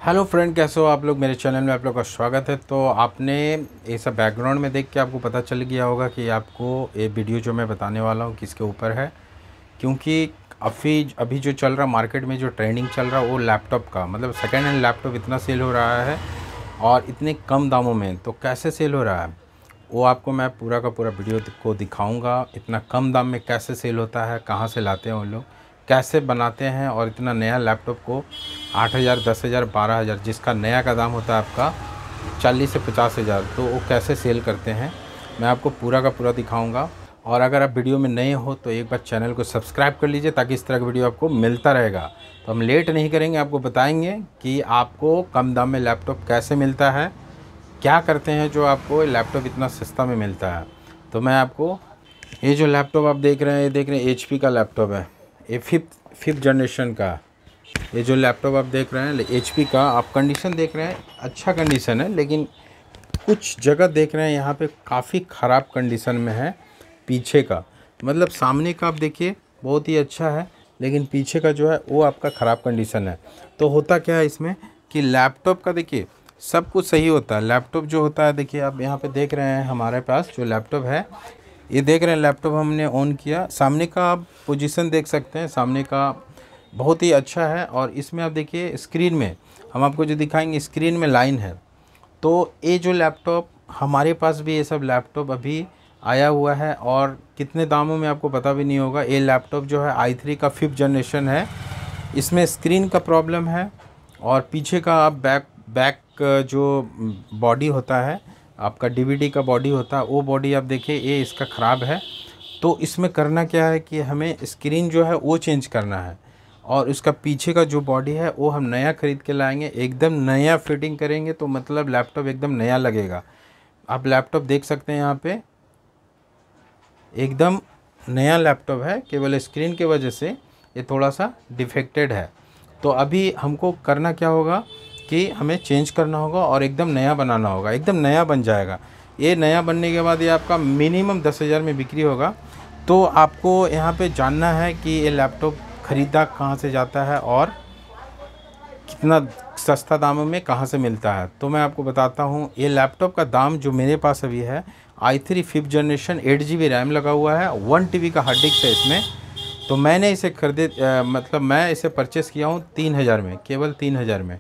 Hello friend, कैसे हो आप लोग। मेरे चैनल में आप लोग का स्वागत है। तो आपने ये सब बैकग्राउंड में देख के आपको पता चल गया होगा कि आपको ये वीडियो जो मैं बताने वाला हूँ किसके ऊपर है। क्योंकि अभी जो चल रहा मार्केट में जो ट्रेंडिंग चल रहा वो लैपटॉप का, मतलब सेकेंड हैंड लैपटॉप इतना सेल हो रहा है और इतने कम दामों में। तो कैसे सेल हो रहा है वो आपको मैं पूरा का पूरा वीडियो को दिखाऊंगा। इतना कम दाम में कैसे सेल होता है, कहाँ से लाते हैं वो लोग, कैसे बनाते हैं, और इतना नया लैपटॉप को 8,000, 10,000, 12,000 जिसका नया का दाम होता है आपका 40 से 50,000, तो वो कैसे सेल करते हैं मैं आपको पूरा का पूरा दिखाऊंगा। और अगर आप वीडियो में नए हो तो एक बार चैनल को सब्सक्राइब कर लीजिए ताकि इस तरह का वीडियो आपको मिलता रहेगा। तो हम लेट नहीं करेंगे, आपको बताएंगे कि आपको कम दाम में लैपटॉप कैसे मिलता है, क्या करते हैं जो आपको लैपटॉप इतना सस्ता में मिलता है। तो मैं आपको ये जो लैपटॉप आप देख रहे हैं, ये देख रहे हैं HP का लैपटॉप है। ये फिफ्थ जनरेशन का ये जो लैपटॉप आप देख रहे हैं HP का, आप कंडीशन देख रहे हैं, अच्छा कंडीशन है। लेकिन कुछ जगह देख रहे हैं यहाँ पे काफ़ी ख़राब कंडीशन में है। पीछे का मतलब सामने का आप देखिए बहुत ही अच्छा है, लेकिन पीछे का जो है वो आपका ख़राब कंडीशन है। तो होता क्या है इसमें कि लैपटॉप का देखिए सब कुछ सही होता है। लैपटॉप जो होता है, देखिए आप यहाँ पे देख रहे हैं हमारे पास जो लैपटॉप है, ये देख रहे हैं लैपटॉप हमने ऑन किया, सामने का आप पोजीशन देख सकते हैं, सामने का बहुत ही अच्छा है। और इसमें आप देखिए स्क्रीन में हम आपको जो दिखाएंगे, स्क्रीन में लाइन है। तो ये जो लैपटॉप हमारे पास भी ये सब लैपटॉप अभी आया हुआ है और कितने दामों में आपको पता भी नहीं होगा। ये लैपटॉप जो है i3 का 5th जनरेशन है। इसमें स्क्रीन का प्रॉब्लम है और पीछे का आप बैक जो बॉडी होता है, आपका DVD का बॉडी होता है, वो बॉडी आप देखिए ये इसका ख़राब है। तो इसमें करना क्या है कि हमें स्क्रीन जो है वो चेंज करना है और उसका पीछे का जो बॉडी है वो हम नया ख़रीद के लाएंगे, एकदम नया फिटिंग करेंगे, तो मतलब लैपटॉप एकदम नया लगेगा। आप लैपटॉप देख सकते हैं यहाँ पे एकदम नया लैपटॉप है, केवल स्क्रीन की वजह से ये थोड़ा सा डिफेक्टेड है। तो अभी हमको करना क्या होगा कि हमें चेंज करना होगा और एकदम नया बनाना होगा, एकदम नया बन जाएगा। ये नया बनने के बाद ये आपका मिनिमम 10,000 में बिक्री होगा। तो आपको यहाँ पे जानना है कि ये लैपटॉप ख़रीदा कहाँ से जाता है और कितना सस्ता दामों में कहाँ से मिलता है। तो मैं आपको बताता हूँ। ये लैपटॉप का दाम जो मेरे पास अभी है, i3 5th generation, 8GB RAM लगा हुआ है, 1 TB का हार्ड डिस्क है इसमें। तो मैंने इसे मतलब मैं इसे परचेस किया हूँ 3,000 में, केवल 3,000 में।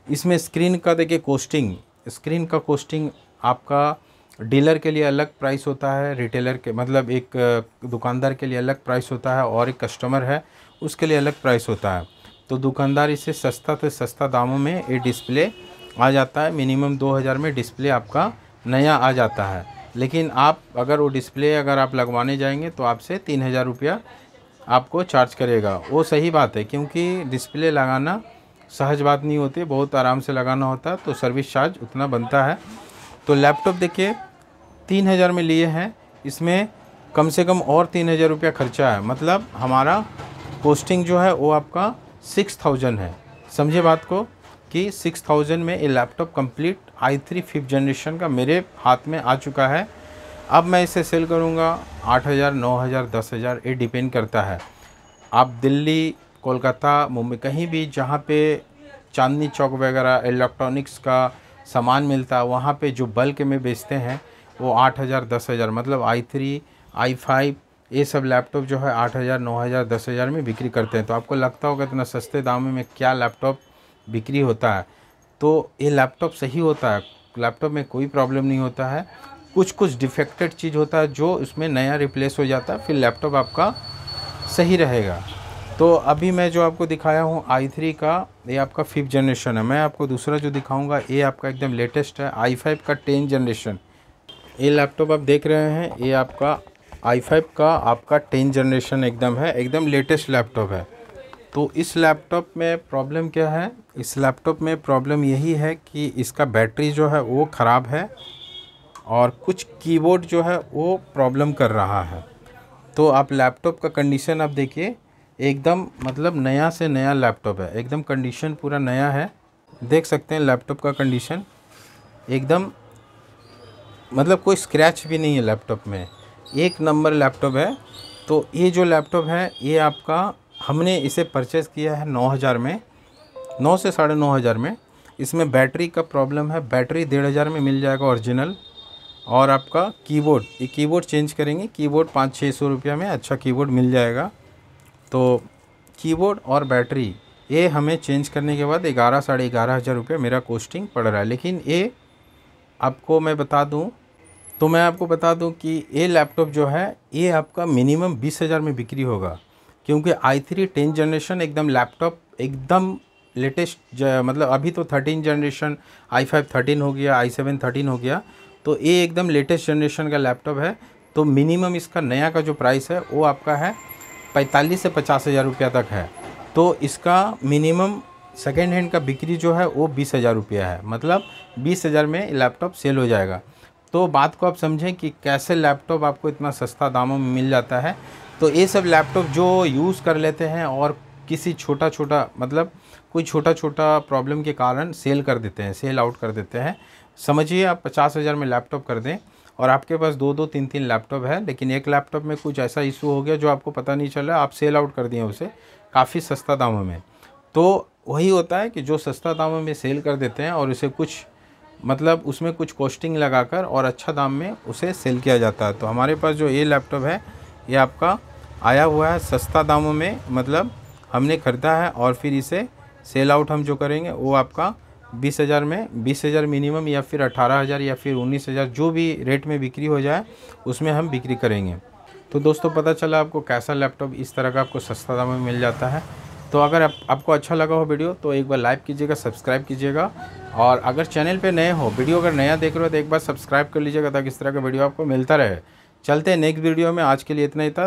इसमें स्क्रीन का देखिए स्क्रीन का कॉस्टिंग आपका डीलर के लिए अलग प्राइस होता है, रिटेलर के मतलब एक दुकानदार के लिए अलग प्राइस होता है, और एक कस्टमर है उसके लिए अलग प्राइस होता है। तो दुकानदार इसे सस्ता से सस्ता दामों में ये डिस्प्ले आ जाता है। मिनिमम 2,000 में डिस्प्ले आपका नया आ जाता है। लेकिन आप अगर वो डिस्प्ले अगर आप लगवाने जाएंगे तो आपसे 3,000 रुपया आपको चार्ज करेगा। वो सही बात है, क्योंकि डिस्प्ले लगाना सहज बात नहीं होती, बहुत आराम से लगाना होता है, तो सर्विस चार्ज उतना बनता है। तो लैपटॉप देखिए 3,000 में लिए हैं, इसमें कम से कम और 3,000 रुपया खर्चा है। मतलब हमारा कॉस्टिंग जो है वो आपका 6,000 है। समझे बात को कि 6,000 में ये laptop complete i3 5th generation का मेरे हाथ में आ चुका है। अब मैं इसे सेल करूँगा 8,000, 9,000, 10,000, ये डिपेंड करता है। आप दिल्ली, कोलकाता, मुंबई कहीं भी जहाँ पे चांदनी चौक वगैरह इलेक्ट्रॉनिक्स का सामान मिलता है, वहाँ पे जो बल्क में बेचते हैं वो 8,000, 10,000, मतलब i3, i5 ये सब लैपटॉप जो है 8,000, 9,000, 10,000 में बिक्री करते हैं। तो आपको लगता होगा इतना सस्ते दामों में क्या लैपटॉप बिक्री होता है। तो ये लैपटॉप सही होता है, लैपटॉप में कोई प्रॉब्लम नहीं होता है। कुछ डिफेक्टेड चीज़ होता है जो उसमें नया रिप्लेस हो जाता है, फिर लैपटॉप आपका सही रहेगा। तो अभी मैं जो आपको दिखाया हूँ i3 का, ये आपका 5th जनरेशन है। मैं आपको दूसरा जो दिखाऊंगा ये आपका एकदम लेटेस्ट है, i5 का 10th जनरेशन। ये लैपटॉप आप देख रहे हैं, ये आपका i5 का आपका 10th जनरेशन एकदम है, एकदम लेटेस्ट लैपटॉप है। तो इस लैपटॉप में प्रॉब्लम क्या है, इस लैपटॉप में प्रॉब्लम यही है कि इसका बैटरी जो है वो ख़राब है और कुछ कीबोर्ड जो है वो प्रॉब्लम कर रहा है। तो आप लैपटॉप का कंडीशन आप देखिए, एकदम मतलब नया से नया लैपटॉप है, एकदम कंडीशन पूरा नया है। देख सकते हैं लैपटॉप का कंडीशन एकदम, मतलब कोई स्क्रैच भी नहीं है लैपटॉप में, एक नंबर लैपटॉप है। तो ये जो लैपटॉप है ये आपका, हमने इसे परचेज़ किया है 9,000 में, 9 से 9,500 में। इसमें बैटरी का प्रॉब्लम है, बैटरी 1500 में मिल जाएगा ओरिजिनल। और आपका कीबोर्ड, ये कीबोर्ड चेंज करेंगे, कीबोर्ड 500-600 रुपये में अच्छा कीबोर्ड मिल जाएगा। तो कीबोर्ड और बैटरी ये हमें चेंज करने के बाद 11-11,500 हज़ार रुपये मेरा कॉस्टिंग पड़ रहा है। लेकिन ये आपको मैं बता दूं कि ये लैपटॉप जो है ये आपका मिनिमम 20,000 में बिक्री होगा, क्योंकि i3 10 जनरेशन एकदम लैपटॉप एकदम लेटेस्ट मतलब अभी तो 13 जनरेशन i5 13 हो गया, i7 13 हो गया, तो ये एकदम लेटेस्ट जनरेशन का लैपटॉप है। तो मिनिमम इसका नया का जो प्राइस है वो आपका है 45 से 50 हज़ार रुपया तक है। तो इसका मिनिमम सेकेंड हैंड का बिक्री जो है वो 20,000 रुपया है, मतलब 20,000 में लैपटॉप सेल हो जाएगा। तो बात को आप समझें कि कैसे लैपटॉप आपको इतना सस्ता दामों में मिल जाता है। तो ये सब लैपटॉप जो यूज़ कर लेते हैं और किसी छोटा मतलब कोई छोटा प्रॉब्लम के कारण सेल कर देते हैं, सेल आउट कर देते हैं। समझिए आप 50,000 में लैपटॉप कर दें और आपके पास 2-2 3-3 लैपटॉप है, लेकिन एक लैपटॉप में कुछ ऐसा इशू हो गया जो आपको पता नहीं चला, आप सेल आउट कर दिए उसे काफ़ी सस्ता दामों में। तो वही होता है कि जो सस्ता दामों में सेल कर देते हैं और उसे कुछ मतलब उसमें कुछ कॉस्टिंग लगाकर और अच्छा दाम में उसे सेल किया जाता है। तो हमारे पास जो ये लैपटॉप है ये आपका आया हुआ है सस्ता दामों में, मतलब हमने ख़रीदा है और फिर इसे सेल आउट हम जो करेंगे वो आपका 20,000 में, 20,000 मिनिमम या फिर 18,000 या फिर 19,000 जो भी रेट में बिक्री हो जाए उसमें हम बिक्री करेंगे। तो दोस्तों पता चला आपको कैसा लैपटॉप इस तरह का आपको सस्ता दाम में मिल जाता है। तो अगर आपको अच्छा लगा हो वीडियो तो एक बार लाइक कीजिएगा, सब्सक्राइब कीजिएगा, और अगर चैनल पे नए हो, वीडियो अगर नया देख रहे हो तो एक बार सब्सक्राइब कर लीजिएगा ताकि इस तरह का वीडियो आपको मिलता रहे। चलते हैं नेक्स्ट वीडियो में, आज के लिए इतना ही था।